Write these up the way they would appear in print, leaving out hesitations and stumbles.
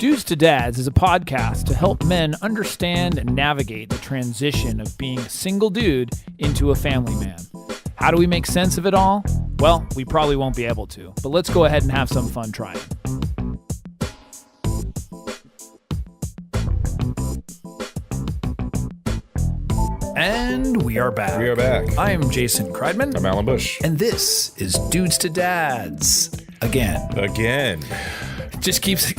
Dudes to Dads is a podcast to help men understand and navigate the transition of being a single dude into a family man. How do we make sense of it all? Well, we probably won't be able to, but let's go ahead and have some fun trying. And we are back. We are back. I am Jason Kreidman. I'm Alan Bush. And this is Dudes to Dads. Again. It just keeps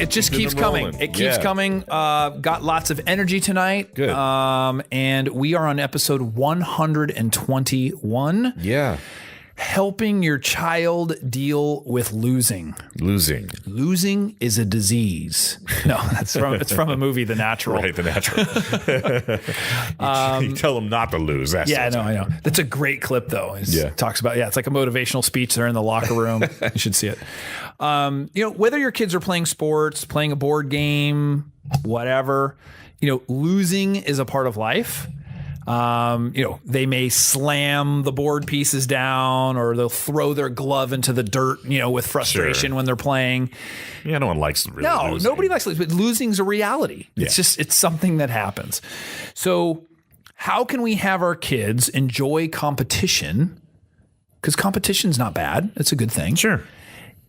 coming. Rolling. It keeps coming. Got lots of energy tonight. Good. And we are on episode 121. Yeah. Helping your child deal with losing. Losing is a disease. No, it's from a movie, The Natural. Right, The Natural. You tell them not to lose. I know. That's a great clip, though. It talks about, it's like a motivational speech. They're in the locker room. You should see it. Whether your kids are playing sports, playing a board game, whatever, losing is a part of life. They may slam the board pieces down, or they'll throw their glove into the dirt, with frustration when they're playing. Yeah, no one likes losing. Nobody likes losing, but losing's a reality. Yeah. It's something that happens. So how can we have our kids enjoy competition? Because competition's not bad. It's a good thing. Sure.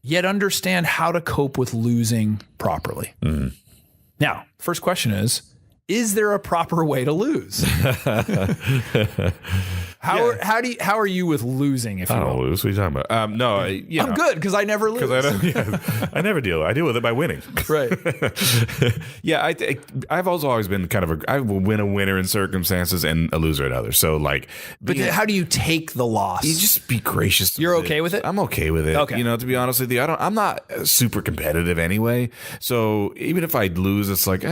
Yet understand how to cope with losing properly. Mm-hmm. Now, first question is there a proper way to lose? How are you with losing? If I you don't lose. What are you talking about? I'm good because I never lose. I never deal. I deal with it by winning. Right. I've also always been I will win a winner in circumstances and a loser in others. So but how do you take the loss? You just be gracious. You're okay with it? I'm okay with it. Okay. To be honest with you, I'm not super competitive anyway. So even if I lose, it's like,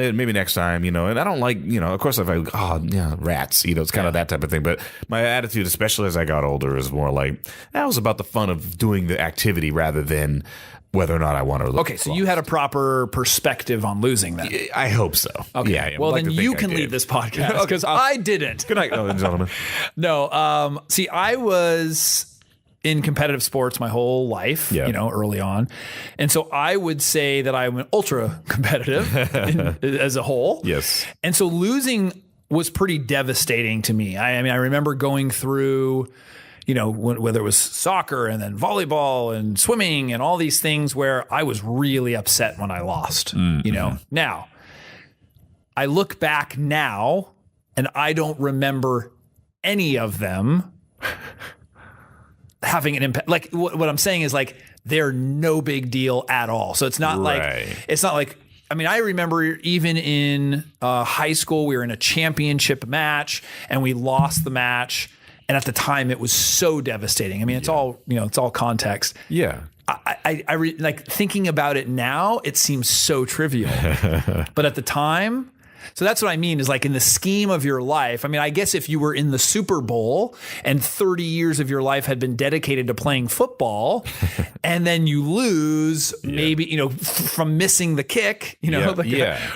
maybe next time, and I don't like, of course, if I, rats, it's kind of that type of thing. But my attitude, especially as I got older, is more like, that was about the fun of doing the activity rather than whether or not I want to lose. Okay, so you had a proper perspective on losing then. I hope so. Okay. Yeah, well, then you can leave this podcast because I didn't. Good night, ladies and gentlemen. No, I was in competitive sports my whole life, early on. And so I would say that I'm ultra competitive as a whole. Yes. And so losing was pretty devastating to me. I remember going through, whether it was soccer and then volleyball and swimming and all these things where I was really upset when I lost, Now, I look back now and I don't remember any of them having an impact. Like what I'm saying is they're no big deal at all. So it's not I remember even in high school, we were in a championship match and we lost the match. And at the time it was so devastating. It's all, it's all context. Yeah. I thinking about it now, it seems so trivial, but at the time, so that's what I mean is in the scheme of your life. I guess if you were in the Super Bowl and 30 years of your life had been dedicated to playing football and then you lose maybe, from missing the kick,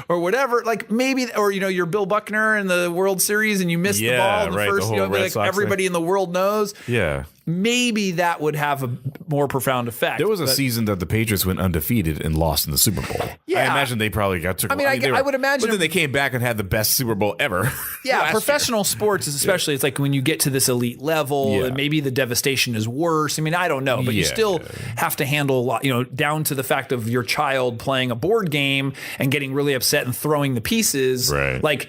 or whatever, or you're Bill Buckner in the World Series and you missed the ball in the first, everybody in the world knows. Yeah. Maybe that would have a more profound effect. There was a season that the Patriots went undefeated and lost in the Super Bowl. Yeah. I imagine they probably got I would imagine. But then they came back and had the best Super Bowl ever. Yeah, professional sports especially. It's when you get to this elite level and maybe the devastation is worse. I don't know, but you still have to handle a lot, down to the fact of your child playing a board game and getting really upset and throwing the pieces. Right.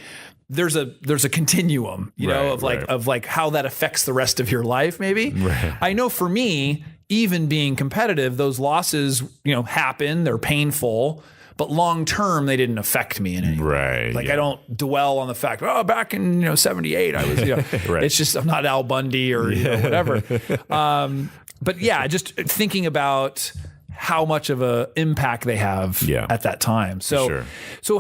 There's a continuum, of how that affects the rest of your life. Maybe I know for me, even being competitive, those losses, happen. They're painful, but long term, they didn't affect me in any way. Right. I don't dwell on the fact, back in 78, I was. It's just I'm not Al Bundy or whatever. But just thinking about how much of an impact they have at that time. So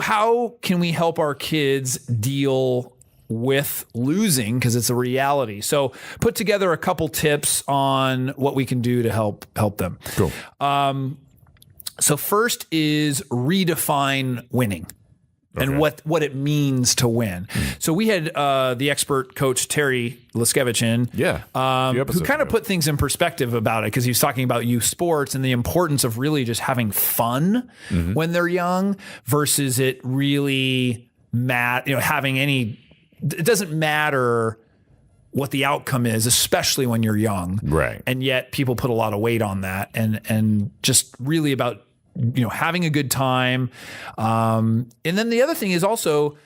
how can we help our kids deal with losing? Because it's a reality. So put together a couple tips on what we can do to help them. Cool. So first is redefine winning. and what it means to win. So we had the expert coach Terry Liskevich in, who kind of put things in perspective about it, because he was talking about youth sports and the importance of really just having fun when they're young versus it really having any. It doesn't matter what the outcome is, especially when you're young, right? And yet people put a lot of weight on that, and just really about having a good time. And then the other thing is also,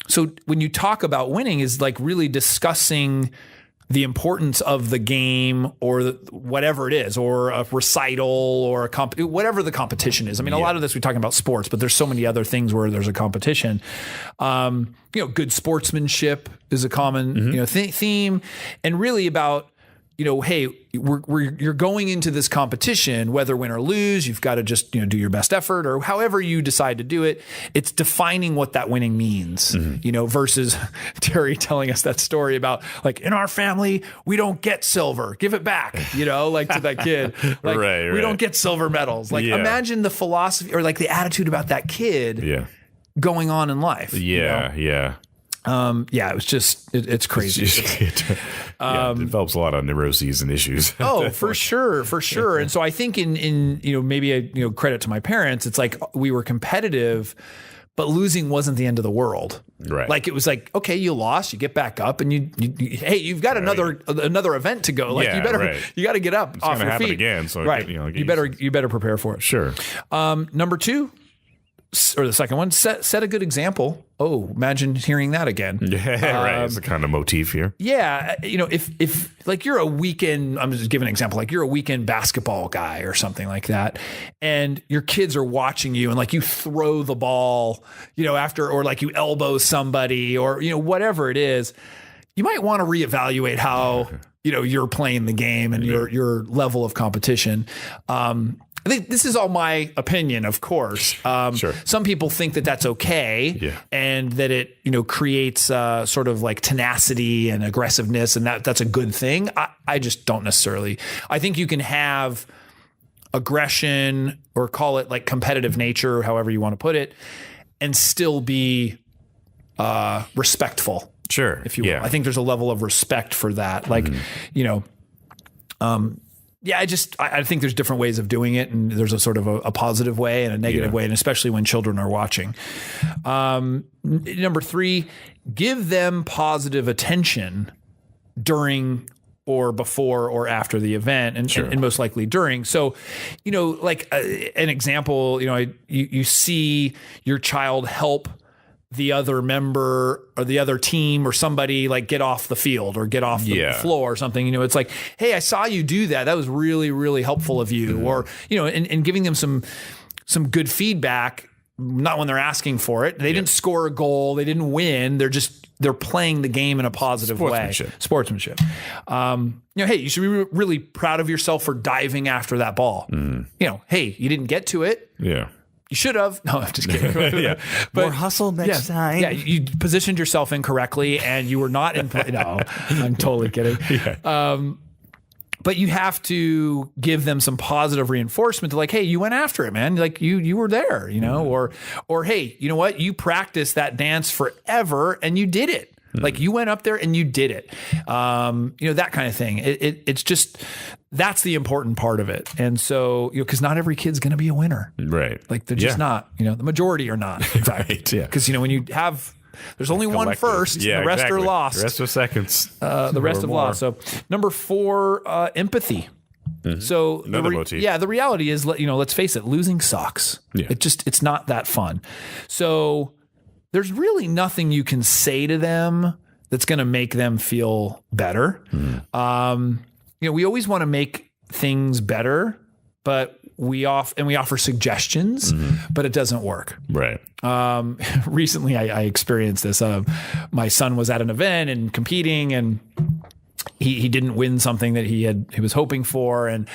so when you talk about winning is like really discussing the importance of the game or whatever it is, or a recital or whatever the competition is. I mean, a lot of this we're talking about sports, but there's so many other things where there's a competition. Good sportsmanship is a common theme, and really about hey, you're going into this competition, whether win or lose, you've got to just, do your best effort, or however you decide to do it. It's defining what that winning means, versus Terry telling us that story about like, in our family, we don't get silver, give it back, like to that kid, like we don't get silver medals. Like imagine the philosophy or like the attitude about that kid going on in life. It was just, it's crazy. It develops a lot of neuroses and issues. Oh, for sure. And so I think in maybe credit to my parents, it's like we were competitive, but losing wasn't the end of the world. Right. Like it was like, okay, you lost, you get back up, and you've got another event to go. Like you got to get up off your feet again. So you better prepare for it. Sure. Number 2. Or the second one, set a good example. Oh, imagine hearing that again. Yeah, right. It's a kind of motif here. Yeah. If like you're a weekend, I'm just giving an example, like you're a weekend basketball guy or something like that, and your kids are watching you and like you throw the ball, after, or like you elbow somebody or, whatever it is, you might want to reevaluate how, you're playing the game and your level of competition. I think this is all my opinion, of course. Sure. Some people think that that's okay, and that it creates sort of like tenacity and aggressiveness, and that's a good thing. I just don't necessarily. I think you can have aggression, or call it like competitive nature, however you want to put it, and still be respectful. Sure, if you will. I think there's a level of respect for that, like I think there's different ways of doing it, and there's a sort of a positive way and a negative way, and especially when children are watching. Number 3, give them positive attention during or before or after the event, and most likely during. So, like an example, you see your child help the other member or the other team or somebody like get off the field or get off the floor or something, it's like, hey, I saw you do that. That was really, really helpful of you. Or, and giving them some good feedback, not when they're asking for it. They didn't score a goal. They didn't win. They're playing the game in a positive way. Sportsmanship. Hey, you should be really proud of yourself for diving after that ball. Hey, you didn't get to it. Yeah. You should have. No, I'm just kidding. But more hustle next time. Yeah, you positioned yourself incorrectly, and you were not in play. No, I'm totally kidding. But you have to give them some positive reinforcement to like, hey, you went after it, man. Like you were there, or hey, you know what? You practiced that dance forever, and you did it. Like you went up there and you did it. That kind of thing. It's just, that's the important part of it. And so, because not every kid's going to be a winner. Right. Like they're just not, the majority are not. In fact. Right. Yeah. Because, when you have, there's only one first, the rest are lost. The rest are seconds. The rest have lost. So number 4, empathy. So another motif. The reality is, let's face it, losing sucks. Yeah. It's not that fun. So there's really nothing you can say to them that's going to make them feel better. We always want to make things better, but we offer suggestions, but it doesn't work. Right. Recently, I experienced this. My son was at an event and competing, and he didn't win something that he was hoping for, and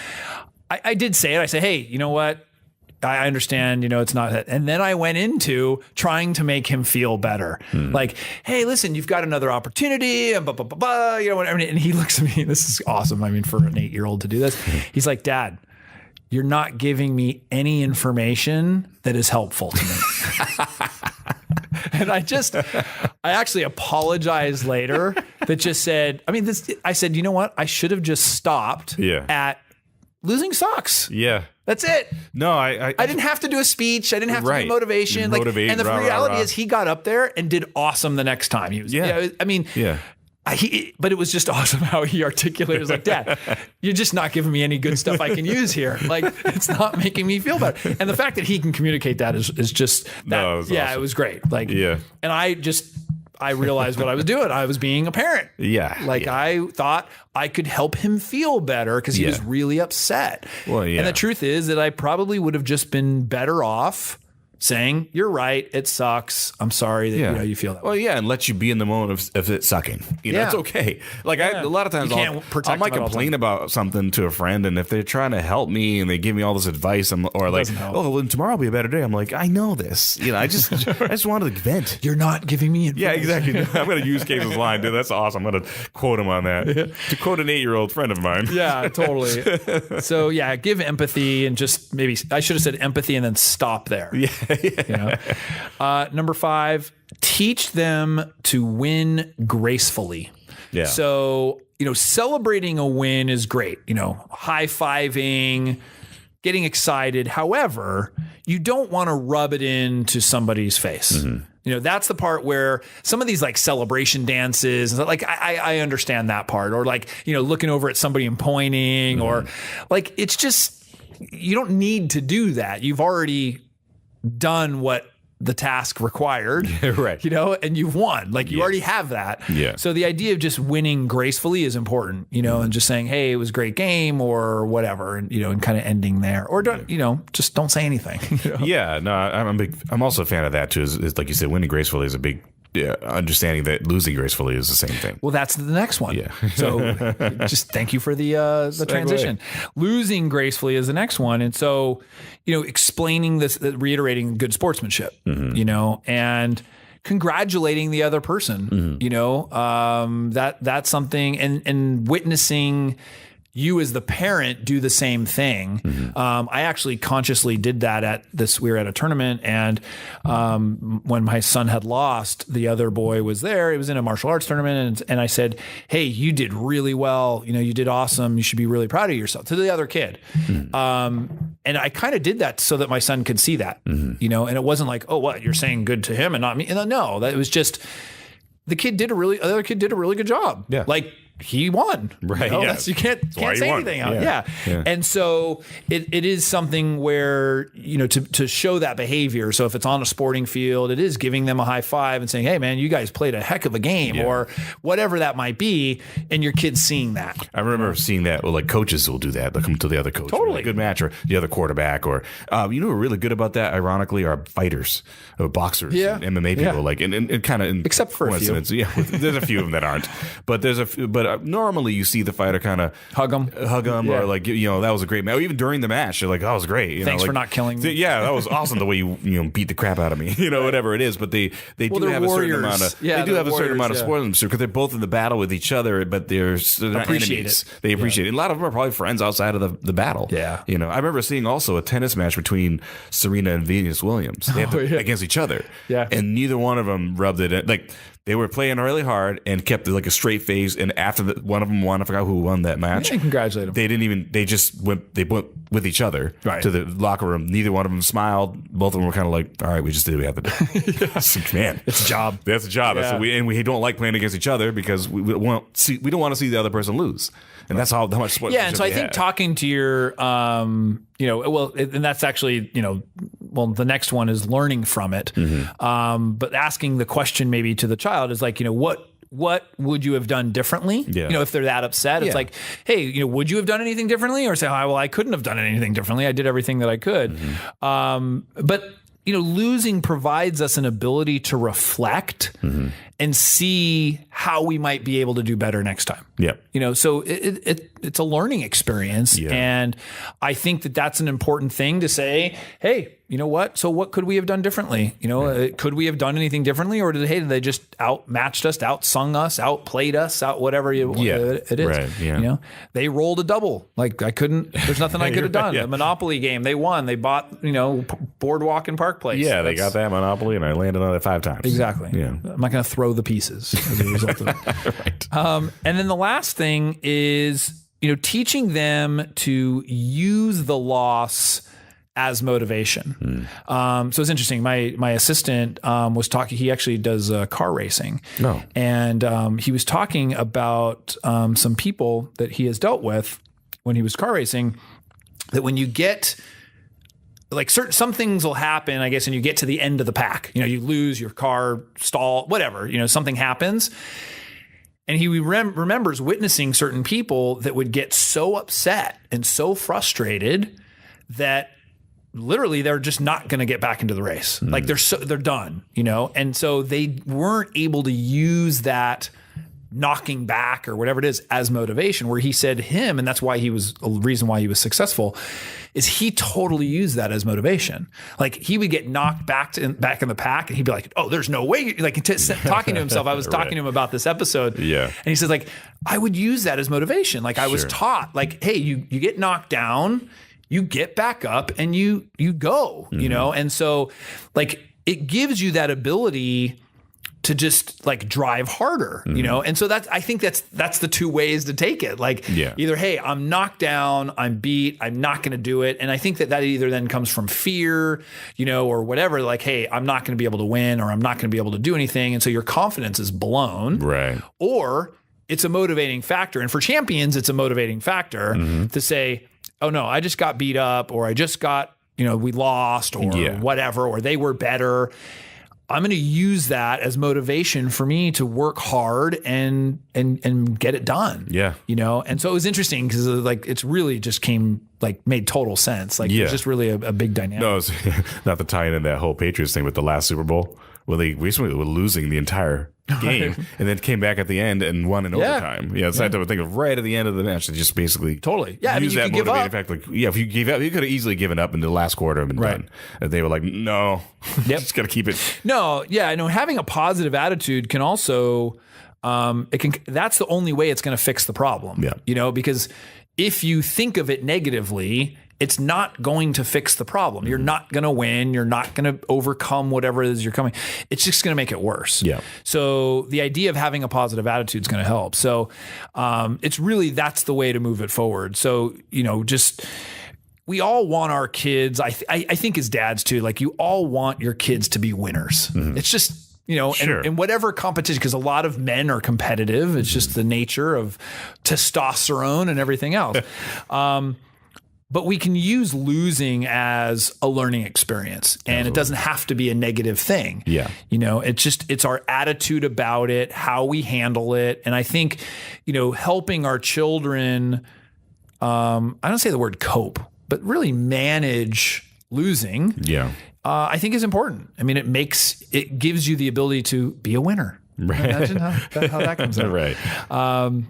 I did say it. I said, hey, you know what? I understand, it's not that. And then I went into trying to make him feel better. Like, hey, listen, you've got another opportunity and whatever. And he looks at me, this is awesome. I mean, for an 8-year-old to do this, he's like, Dad, you're not giving me any information that is helpful to me. And I actually apologized later that just said, I said, you know what? I should have just stopped at losing socks. Yeah. That's it. No, I didn't have to do a speech. I didn't have to do motivation. Motivate, and the reality is he got up there and did awesome the next time. He was, but it was just awesome how he articulated. It was like, Dad, you're just not giving me any good stuff I can use here. Like, it's not making me feel better. And the fact that he can communicate that is just that. No, it was awesome. It was great. Like, and I realized what I was doing. I was being a parent. I thought I could help him feel better because he was really upset. Well, And the truth is that I probably would have just been better off saying, you're right, it sucks. I'm sorry that you feel that way. Well, and let you be in the moment of it sucking. It's okay. Like a lot of times I might complain about something to a friend, and if they're trying to help me and they give me all this advice, well, tomorrow will be a better day. I'm like, I know this. I just wanted to vent. You're not giving me advice. Yeah, exactly. I'm going to use Case's line, dude. That's awesome. I'm going to quote him on that. To quote an 8-year-old friend of mine. Yeah, totally. So give empathy, and just maybe I should have said empathy and then stop there. Number 5, teach them to win gracefully. Yeah. So, celebrating a win is great. High-fiving, getting excited. However, you don't want to rub it into somebody's face. Mm-hmm. That's the part where some of these like celebration dances, like I understand that part, or like, looking over at somebody and pointing, or like, it's just, you don't need to do that. You've already done what the task required, right? And you've won. Like, you already have that. Yeah. So the idea of just winning gracefully is important, and just saying, "Hey, it was a great game," or whatever, and and kind of ending there, or don't, just don't say anything. Yeah. No, I'm also a fan of that too. Is like you said, winning gracefully is a big. Understanding that losing gracefully is the same thing. Well, that's the next one. Yeah. So just thank you for the transition. Losing gracefully is the next one. And so, explaining this, reiterating good sportsmanship, and congratulating the other person, that's something, and witnessing you as the parent do the same thing. Mm-hmm. I actually consciously did that we were at a tournament, and when my son had lost, the other boy was there. It was in a martial arts tournament, and I said, "Hey, you did really well. You did awesome. You should be really proud of yourself," to the other kid. Mm-hmm. And I kind of did that so that my son could see that, and it wasn't like, "Oh, what, you're saying good to him and not me?" And no, that was just the other kid did a really good job. Yeah. Like, he won, right? You can't say anything out. Yeah. And so it is something where, to show that behavior. So if it's on a sporting field, it is giving them a high five and saying, "Hey man, you guys played a heck of a game," or whatever that might be. And your kid's seeing that. I remember seeing that. Well, like coaches will do that. They'll come to the other coach. Totally. Like, good match, or the other quarterback, or, who are really good about that, ironically, are fighters or boxers, and MMA people. Yeah. Like, and kind of, except for a few. Yeah. There's a few of them that aren't, but normally you see the fighter kind of hug them, or like, that was a great match. Or even during the match, you're like, "That was great. Thanks for not killing me." Yeah, that was awesome the way you beat the crap out of me. Whatever it is. But they do have warriors. a certain amount of sportsmanship, because they're both in the battle with each other, but they're not enemies. They appreciate it. A lot of them are probably friends outside of the battle. Yeah. I remember seeing also a tennis match between Serena and Venus Williams against each other. Yeah. And neither one of them rubbed it in. Like, they were playing really hard and kept like a straight face. And after one of them won, I forgot who won that match. Yeah, congratulate them. They went with each other to the locker room. Neither one of them smiled. Both of them were kind of like, "All right, we just did what we have to do." Man, it's a job. That's a job. Yeah. We don't like playing against each other because we don't want to see the other person lose. And that's how much sports. Yeah. And so I think talking to your, and that's actually, the next one is learning from it. Mm-hmm. But asking the question maybe to the child is like, what would you have done differently? Yeah. If they're that upset, it's like, "Hey, would you have done anything differently?" Or say, "Oh, well, I couldn't have done anything differently. I did everything that I could." Mm-hmm. But losing provides us an ability to reflect and see how we might be able to do better next time. Yeah. So it's a learning experience. Yeah. And I think that that's an important thing to say, hey, you know what? So what could we have done differently? Could we have done anything differently? Or did they just outmatched us, outsung us, outplayed us, whatever it is. Right. Yeah. They rolled a double. Like there's nothing I could have done. Yeah. The Monopoly game, they won. They bought, Boardwalk and Park Place. Yeah, they got that Monopoly, and I landed on it 5 times. Exactly. Yeah. I'm not going to throw the pieces as a result of it. Right. And then the last thing is, teaching them to use the loss as motivation. So it's interesting. My assistant was talking. He actually does car racing. No. And he was talking about some people that he has dealt with when he was car racing. That when you get some things will happen, I guess, and you get to the end of the pack. You lose your car, stall, whatever. Something happens. And he remembers witnessing certain people that would get so upset and so frustrated that literally they're just not going to get back into the race. Like they're done, and so they weren't able to use that knocking back or whatever it is as motivation, where he said and that's why a reason why he was successful is he totally used that as motivation. Like he would get knocked back in the pack and he'd be like, oh, there's no way. Talking to himself, I was talking to him about this episode. Yeah. And he says I would use that as motivation. Like I was taught hey, you get knocked down, you get back up and you go, And so it gives you that ability to just drive harder, And so I think that's the two ways to take it. Either, hey, I'm knocked down, I'm beat, I'm not going to do it. And I think that either then comes from fear, or whatever, hey, I'm not going to be able to win, or I'm not going to be able to do anything. And so your confidence is blown. Right. Or it's a motivating factor. And for champions, it's a motivating factor to say, oh no, I just got beat up, or I just got, we lost, or whatever, or they were better. I'm going to use that as motivation for me to work hard and get it done. Yeah. And so it was interesting because it's really just made total sense. It was just really a big dynamic. No, it's not to tie into that whole Patriots thing with the last Super Bowl. Well, they recently were losing the entire game and then came back at the end and won in overtime. Yeah, it's that type of thing of right at the end of the match. They just basically use that motivating fact. If you gave up, you could have easily given up in the last quarter and been done. And they were like, no, just got to keep it. No, yeah, having a positive attitude can also, that's the only way it's going to fix the problem. Yeah. Because if you think of it negatively, it's not going to fix the problem. You're not going to win. You're not going to overcome whatever it is you're coming. It's just going to make it worse. Yeah. So the idea of having a positive attitude is going to help. So it's really, that's the way to move it forward. So, we all want our kids, I think as dads too, you all want your kids to be winners. It's just, and whatever competition, because a lot of men are competitive. It's just the nature of testosterone and everything else. But we can use losing as a learning experience, and it doesn't have to be a negative thing. Yeah. It's our attitude about it, how we handle it. And I think, helping our children, I don't say the word cope, but really manage losing. Yeah. I think is important. I mean, it gives you the ability to be a winner. Right. Imagine how that comes out. Right. So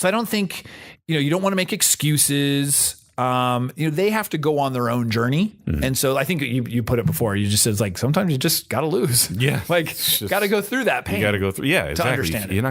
I don't think, you don't want to make excuses. They have to go on their own journey. And so I think you put it before, you just said sometimes you just got to lose. Yeah. Got to go through that pain. You got to go through. Yeah, exactly. To understand it. You're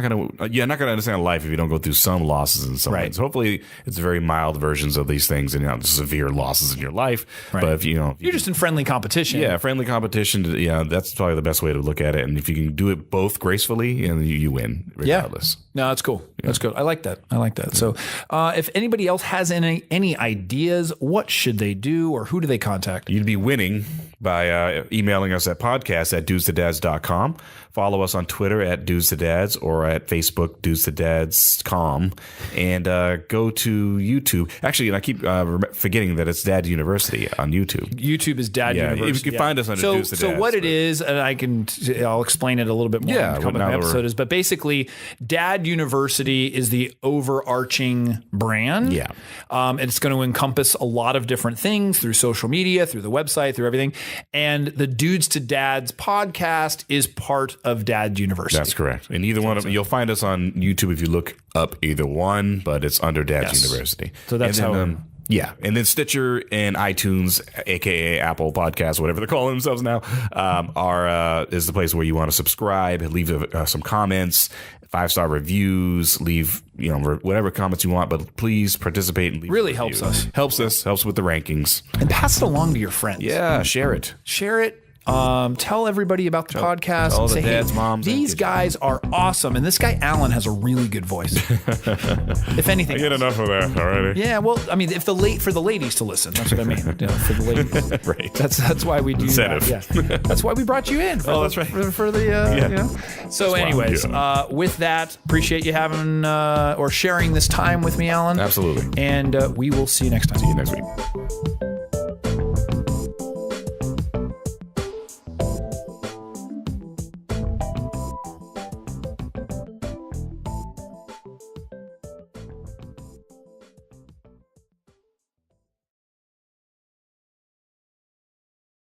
not going to understand life if you don't go through some losses in some ways. Hopefully it's very mild versions of these things and not severe losses in your life. Right. But if you're just in friendly competition. Yeah. Friendly competition. Yeah. That's probably the best way to look at it. And if you can do it both gracefully, and you win regardless. Yeah. No, that's cool. Yeah. That's good. I like that. Yeah. So if anybody else has any ideas, what should they do, or who do they contact? You'd be winning by emailing us at podcast@dudesTodads.com. Follow us on Twitter at dudesTodads or at Facebook dudesTodads.com, and go to YouTube. Actually, and I keep forgetting that it's Dad University on YouTube. YouTube is Dad University. You can find us under Dudes to Dads. So what it is, and I'll explain it a little bit more in the coming episode, but basically Dad University is the overarching brand. Yeah. It's going to encompass a lot of different things through social media, through the website, through everything. And the Dudes to Dads podcast is part of Dad University. That's correct. And either one of them, you'll find us on YouTube if you look up either one, but it's under Dad's University. So that's and then, how. Yeah, and then Stitcher and iTunes, aka Apple Podcasts, whatever they're calling themselves now, is the place where you want to subscribe, leave some comments, 5-star reviews, leave whatever comments you want, but please participate and leave. Really a helps review. Helps with the rankings, and pass it along to your friends. Yeah, share it. Tell everybody about the podcast. Tell and the say, dads, hey, moms, and these kids. guys are awesome. And this guy, Alan, has a really good voice. If anything. I get enough of that already. Yeah, well, I mean, for the ladies to listen, that's what I mean. For the ladies, Right. That's why we do Incentive. that. Yeah. That's why we brought you in. That's right. For the So, anyways, with that, appreciate you having or sharing this time with me, Alan. Absolutely. And we will see you next time. See you next week.